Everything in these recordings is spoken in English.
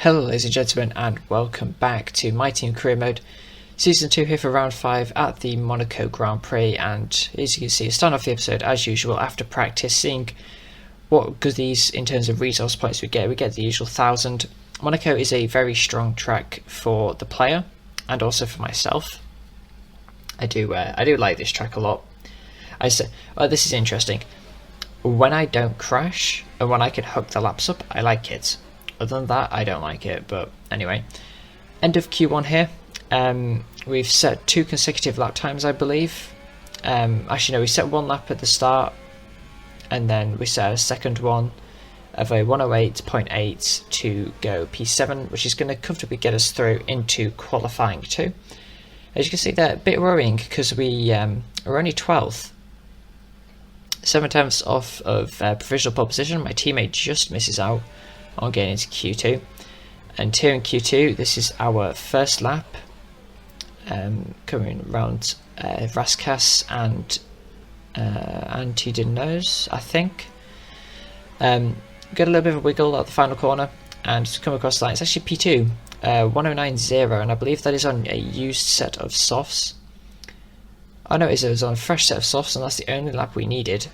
Hello ladies and gentlemen, and welcome back to My Team Career Mode. Season 2 here for round 5 at the Monaco Grand Prix, and as you can see, start off the episode as usual after practice, seeing what goodies in terms of resource points we get. We get the usual 1,000. Monaco is a very strong track for the player, and also for myself. I do like this track a lot. This is interesting. When I don't crash, and when I can hook the laps up, I like it. Other than that, I don't like it, but anyway. End of Q1 here. We've set 2 consecutive lap times, I believe. Actually, no, we set 1 lap at the start, and then we set a second one of a 108.8 to go P7, which is going to comfortably get us through into qualifying too. As you can see, they're a bit worrying because we are only 12th. 7/10 off of provisional pole position. My teammate just misses out on getting into Q2, and here in Q2 this is our first lap, coming around Raskas and Antidinose, I think. Get a little bit of a wiggle at the final corner and come across the line. It's actually P2, 109.0, and I believe that is on a used set of softs. Oh no, it was on a fresh set of softs, and that's the only lap we needed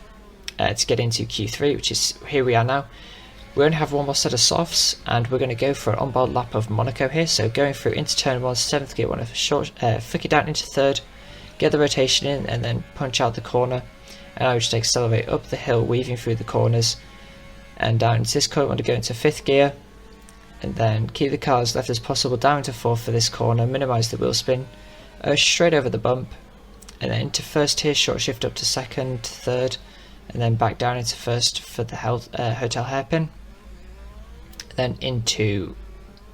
to get into Q3, which is here we are now. We only have 1 more set of softs, and we're going to go for an on-board lap of Monaco here. So going through into turn 1, 7th gear, want to flick it down into 3rd, get the rotation in, and then punch out the corner. And I would just accelerate up the hill, weaving through the corners, and down into this corner. I want to go into 5th gear, and then keep the car as left as possible, down to 4th for this corner, minimise the wheel spin, straight over the bump, and then into 1st here, short shift up to 2nd, 3rd, and then back down into 1st for the hotel hairpin. Then into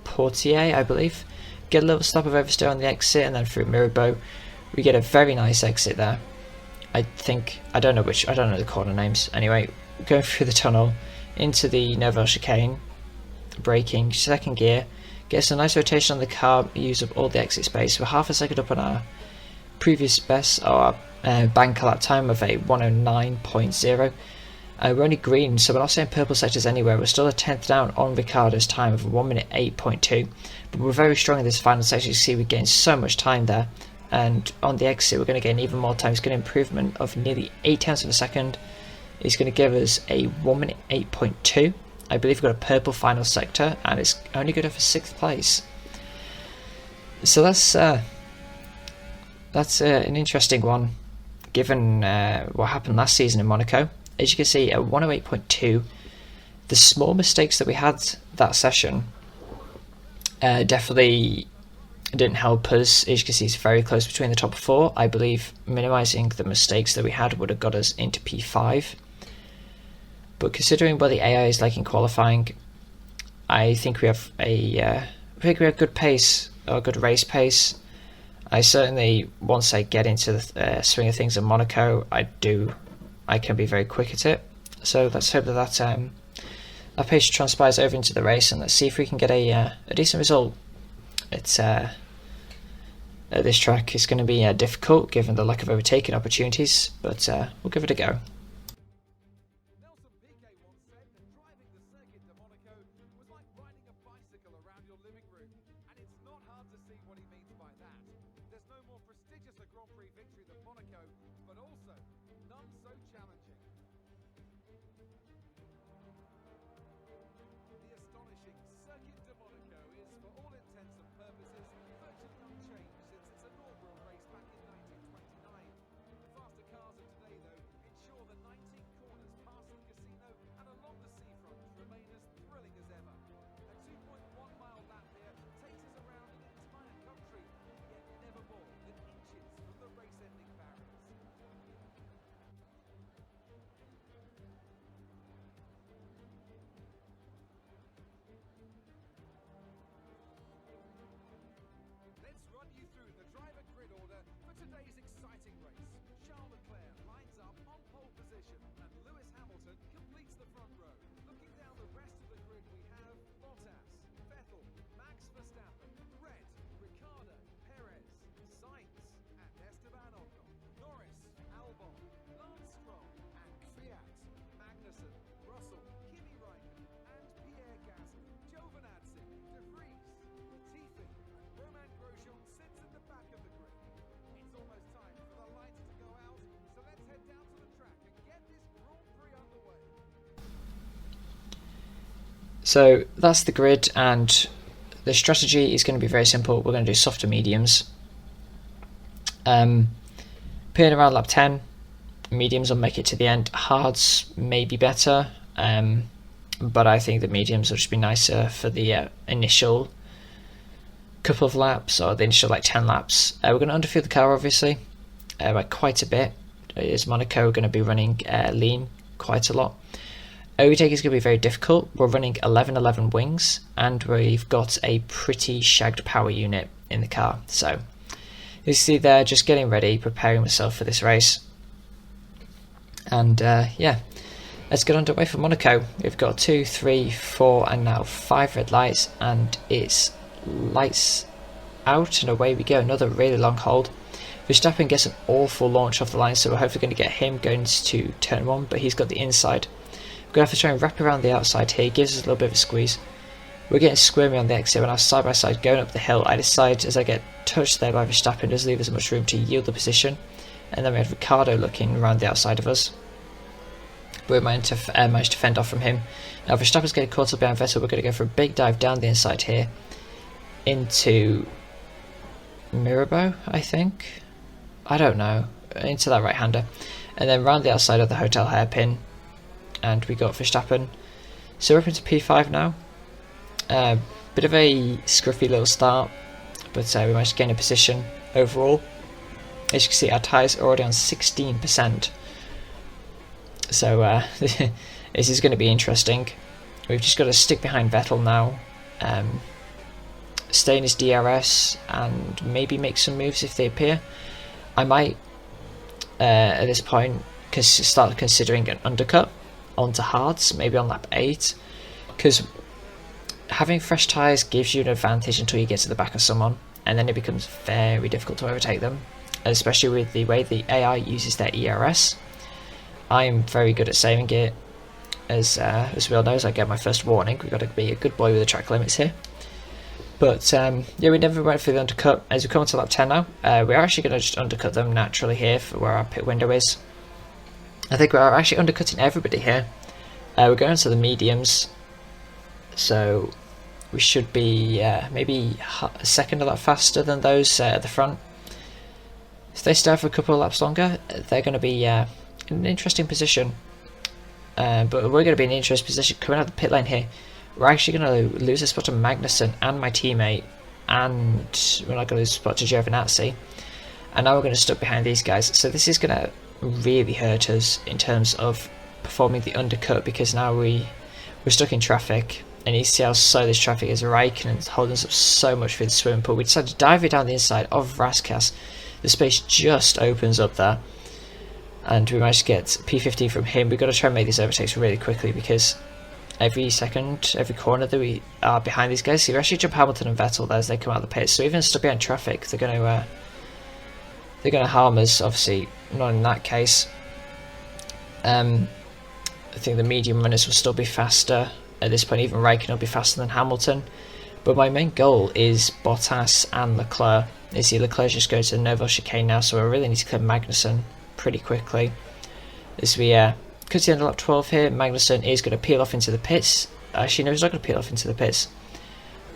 Portier, I believe. Get a little stop of oversteer on the exit, and then through Mirabeau. We get a very nice exit there. I don't know the corner names. Anyway, going through the tunnel into the Nerval chicane, braking, 2nd gear, gets a nice rotation on the car, use up all the exit space. We're half a second up on our previous best, or banker lap time of a 109.0. We're only green, so we're not seeing purple sectors anywhere. We're still a 10th down on Ricciardo's time of 1 minute 8.2, but we're very strong in this final section. You see, we gain so much time there, and on the exit we're going to gain even more time. It's going to improvement of nearly 0.8 of a second. It's going to give us a 1 minute 8.2. I believe we've got a purple final sector, and it's only good for 6th place. So that's an interesting one, given what happened last season in Monaco. As you can see, at 108.2, the small mistakes that we had that session definitely didn't help us. As you can see, it's very close between the top 4. I believe minimising the mistakes that we had would have got us into P5. But considering what the AI is like in qualifying, I think we have good pace, or good race pace. I certainly, once I get into the swing of things in Monaco, I can be very quick at it. So let's hope that pace transpires over into the race, and let's see if we can get a decent result. It's this track is going to be difficult given the lack of overtaking opportunities, but we'll give it a go. There's no more prestigious a Grand Prix victory than Monaco, but also none so challenging. The astonishing Circuit de Monaco is, for all intents and purposes, virtually unchanged since its inaugural race back in 1929. The faster cars of today, though, ensure the 19 corners past the casino and along the seafront remain as thrilling as ever. A 2.1-mile lap here takes us around an entire country, yet never more than inches from the race-ending barriers. Let's run you through the driver grid order for today's exciting race. Charles Leclerc lines up on pole position, and Lewis Hamilton completes the front row. Looking down the rest of the grid, we have Bottas, Vettel, Max Verstappen, Red, Ricciardo, Perez, Sainz, and Esteban Ocon, Norris, Albon, Lance Stroll, and Kvyat, Magnussen, Russell, Kimi Räikkönen, and Pierre Gasly. Giovinazzi, De So that's the grid, and the strategy is going to be very simple. We're going to do softer mediums. Peeing around lap 10, mediums will make it to the end. Hards may be better, but I think the mediums will just be nicer for the initial couple of laps, or the initial like 10 laps. We're going to underfield the car obviously by quite a bit. Is Monaco going to be running lean quite a lot? Overtake is going to be very difficult. We're running 1111 wings, and we've got a pretty shagged power unit in the car. So you see there, just getting ready, preparing myself for this race. And yeah, let's get underway for Monaco. We've got 2, 3, 4, and now 5 red lights, and it's lights out and away we go. Another really long hold. Verstappen gets an awful launch off the line, so we're hopefully going to get him going to turn 1, but he's got the inside. We're going to have to try and wrap around the outside here. He gives us a little bit of a squeeze. We're getting squirmy on the exit when I was side by side going up the hill. I decide as I get touched there by Verstappen, doesn't leave us much room to yield the position. And then we had Ricciardo looking around the outside of us. We managed to fend off from him. Now Verstappen's getting caught up behind Vettel. We're going to go for a big dive down the inside here into Mirabeau, I think. I don't know. Into that right-hander. And then round the outside of the hotel hairpin. And we got Verstappen. So we're up into P5 now. Bit of a scruffy little start, but we managed to gain a position overall. As you can see, our tyres are already on 16%. So this is going to be interesting. We've just got to stick behind Vettel now. Stay in his DRS and maybe make some moves if they appear. I might, at this point, start considering an undercut onto hards, maybe on lap 8, because having fresh tyres gives you an advantage until you get to the back of someone, and then it becomes very difficult to overtake them, especially with the way the AI uses their ERS. I am very good at saving it, as we all know, as I get my first warning. We've got to be a good boy with the track limits here. But yeah, we never went for the undercut. As we come to lap 10 now, we're actually going to just undercut them naturally here for where our pit window is. I think we're actually undercutting everybody here. We're going to the mediums, so we should be maybe a second of that faster than those at the front. If they stay for a couple of laps longer, they're going to be in an interesting position. But we're going to be in an interesting position coming out of the pit lane here. We're actually going to lose a spot to Magnussen and my teammate, and we're not going to lose a spot to Giovinazzi. And now we're going to stuck behind these guys. So this is going to really hurt us in terms of performing the undercut, because now we're stuck in traffic, and you see how slow this traffic is. Raikkonen's holding us up so much for the swimming pool. We decided to dive it down the inside of Raskas. The space just opens up there, and we managed to get P15 from him. We've got to try and make these overtakes really quickly, because every second, every corner that we are behind these guys. So we actually jump Hamilton and Vettel there as they come out of the pits. So even stuck behind traffic, they're going to harm us. Obviously, not in that case. I think the medium runners will still be faster at this point. Even Raikkonen will be faster than Hamilton. But my main goal is Bottas and Leclerc. You see, Leclerc just goes to the Novo chicane now, so I really need to clear Magnussen pretty quickly. As we cut to the end of lap 12 here, Magnussen is going to peel off into the pits. Actually, no, he's not going to peel off into the pits.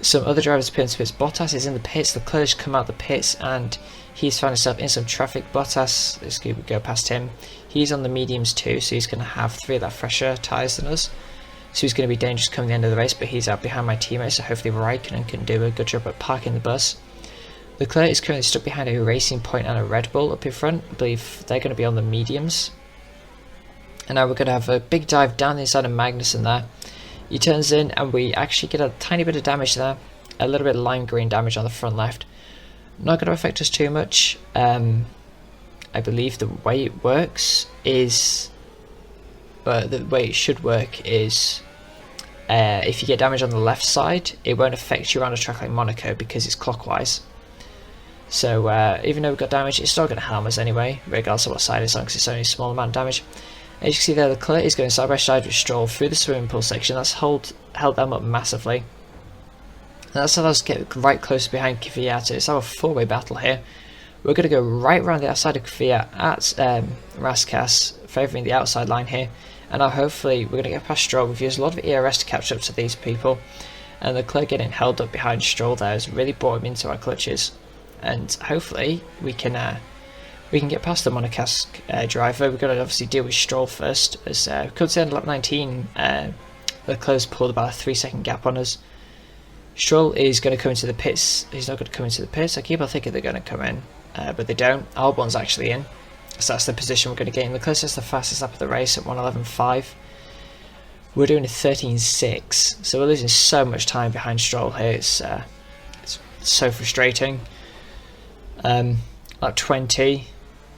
Some other drivers peel into the pits. Bottas is in the pits. Leclerc's come out the pits, and he's found himself in some traffic. Bottas, let's go past him. He's on the mediums too, so he's going to have 3 of that fresher tyres than us. So he's going to be dangerous coming the end of the race, but he's out behind my teammate, so hopefully Raikkonen can do a good job at parking the bus. Leclerc is currently stuck behind a Racing Point and a Red Bull up in front. I believe they're going to be on the mediums. And now we're going to have a big dive down the inside of Magnussen there. He turns in, and we actually get a tiny bit of damage there. A little bit of lime green damage on the front left. Not going to affect us too much. I believe the way it works is... But the way it should work is... if you get damage on the left side, it won't affect you around a track like Monaco because it's clockwise. So even though we've got damage, it's still going to harm us anyway, regardless of what side it's on, because it's only a small amount of damage. As you can see there, Leclerc is going side by side with Stroll through the swimming pool section. That's held them up massively. And that's allowed us to get right close behind Kvyat. It's our 4-way battle here. We're going to go right around the outside of Kvyat at Raskas, favouring the outside line here. And now hopefully we're going to get past Stroll. We've used a lot of ERS to catch up to these people, and Leclerc getting held up behind Stroll there has really brought him into our clutches. And hopefully we can get past the Monegasque driver. We've got to obviously deal with Stroll first, as we could see on lap 19, Leclerc's pulled about a 3-second gap on us. Stroll is going to come into the pits. He's not going to come into the pits. I keep on thinking they're going to come in, but they don't. Albon's actually in, so that's the position we're going to get in. Leclerc's the fastest lap of the race at 1:11.5. We're doing a 13.6, so we're losing so much time behind Stroll here. It's so frustrating. Lap 20,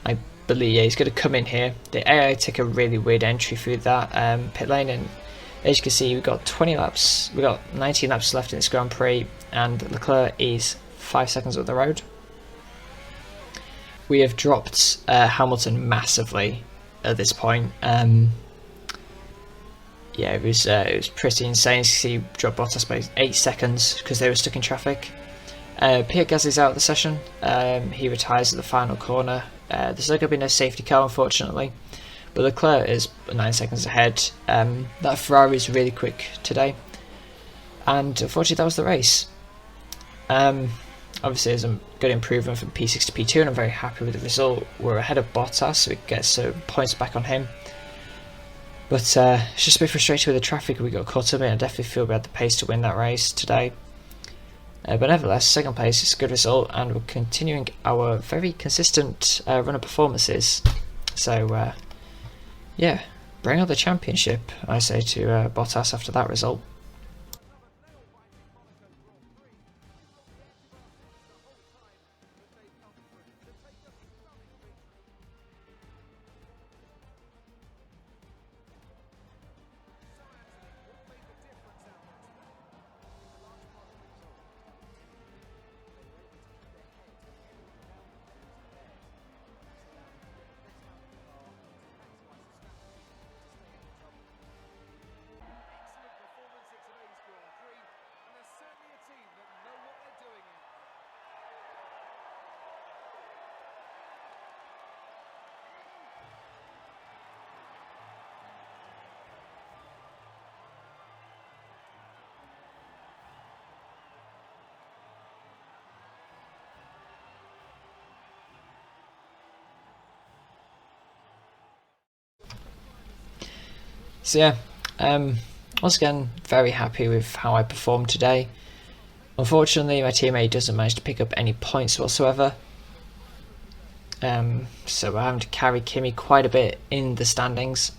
I believe he's going to come in here. The AI took a really weird entry through that pit lane, and as you can see, we've got 19 laps left in this Grand Prix, and Leclerc is 5 seconds up the road. We have dropped Hamilton massively at this point. Yeah, it was pretty insane to see drop Bottas by 8 seconds because they were stuck in traffic. Pierre Gasly's out of the session. He retires at the final corner. There's not going to be no safety car, unfortunately, but Leclerc is 9 seconds ahead. That Ferrari is really quick today, and unfortunately that was the race. Obviously there's a good improvement from P6 to P2, and I'm very happy with the result. We're ahead of Bottas, so we get some points back on him. But it's just a bit frustrating with the traffic we got caught up in. I definitely feel we had the pace to win that race today. But nevertheless, second place is a good result, and we're continuing our very consistent run of performances. So, yeah, bring on the championship, I say to Bottas after that result. So yeah, once again, very happy with how I performed today. Unfortunately, my teammate doesn't manage to pick up any points whatsoever. So we're having to carry Kimi quite a bit in the standings.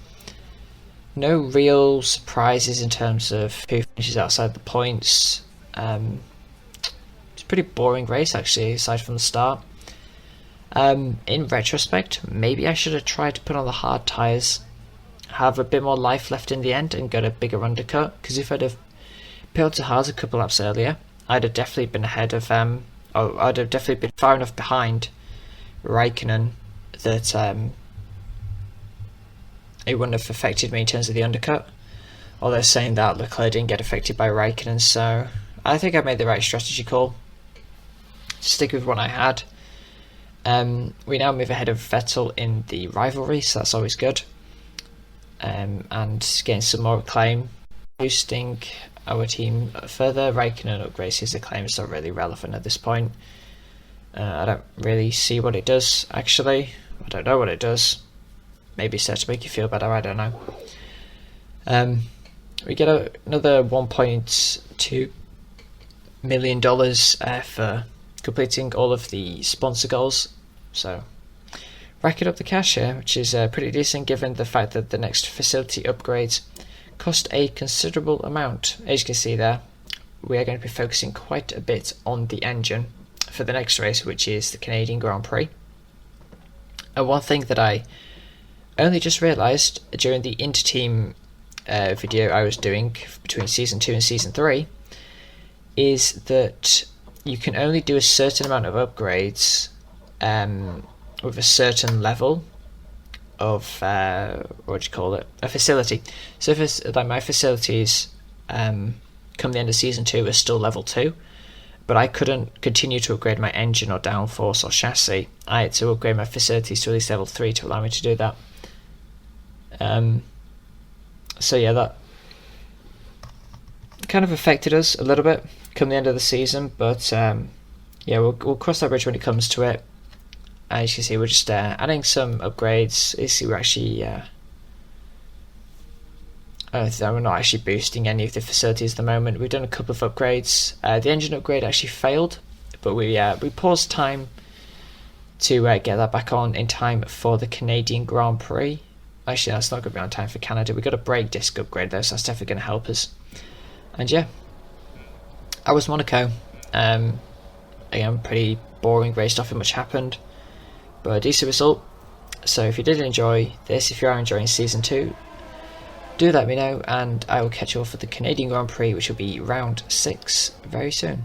No real surprises in terms of who finishes outside the points. It's a pretty boring race actually, aside from the start. In retrospect, maybe I should have tried to put on the hard tyres, have a bit more life left in the end, and got a bigger undercut. Because if I'd have peeled to hard a couple laps earlier, I'd have definitely been ahead of I'd have definitely been far enough behind Raikkonen that it wouldn't have affected me in terms of the undercut. Although saying that, Leclerc didn't get affected by Raikkonen, so I think I made the right strategy call. Stick with what I had. We now move ahead of Vettel in the rivalry, so that's always good. And getting some more acclaim, boosting our team further. Raikkonen upgrades his acclaim, is not really relevant at this point. I don't really see what it does, actually. I don't know what it does. Maybe it's there to make you feel better, I don't know. We get another $1.2 million for completing all of the sponsor goals. So, racking up the cash here, which is pretty decent given the fact that the next facility upgrades cost a considerable amount. As you can see there, we are going to be focusing quite a bit on the engine for the next race, which is the Canadian Grand Prix. And one thing that I only just realised during the inter-team video I was doing between Season 2 and Season 3 is that you can only do a certain amount of upgrades with a certain level of what do you call it, a facility. So if it's like my facilities come the end of Season 2 are still level 2, but I couldn't continue to upgrade my engine or downforce or chassis. I had to upgrade my facilities to at least level 3 to allow me to do that. So yeah, that kind of affected us a little bit come the end of the season, but yeah, we'll cross that bridge when it comes to it. As you can see, we're just adding some upgrades. You see, we're actually we're not actually boosting any of the facilities at the moment. We've done a couple of upgrades. The engine upgrade actually failed, but we paused time to get that back on in time for the Canadian Grand Prix. Actually, that's not going to be on time for Canada. We've got a brake disc upgrade though, so that's definitely going to help us. And yeah, I was Monaco. Again, pretty boring race, nothing much happened, but a decent result. So if you did enjoy this, if you are enjoying Season 2, do let me know, and I will catch you all for the Canadian Grand Prix, which will be round 6 very soon.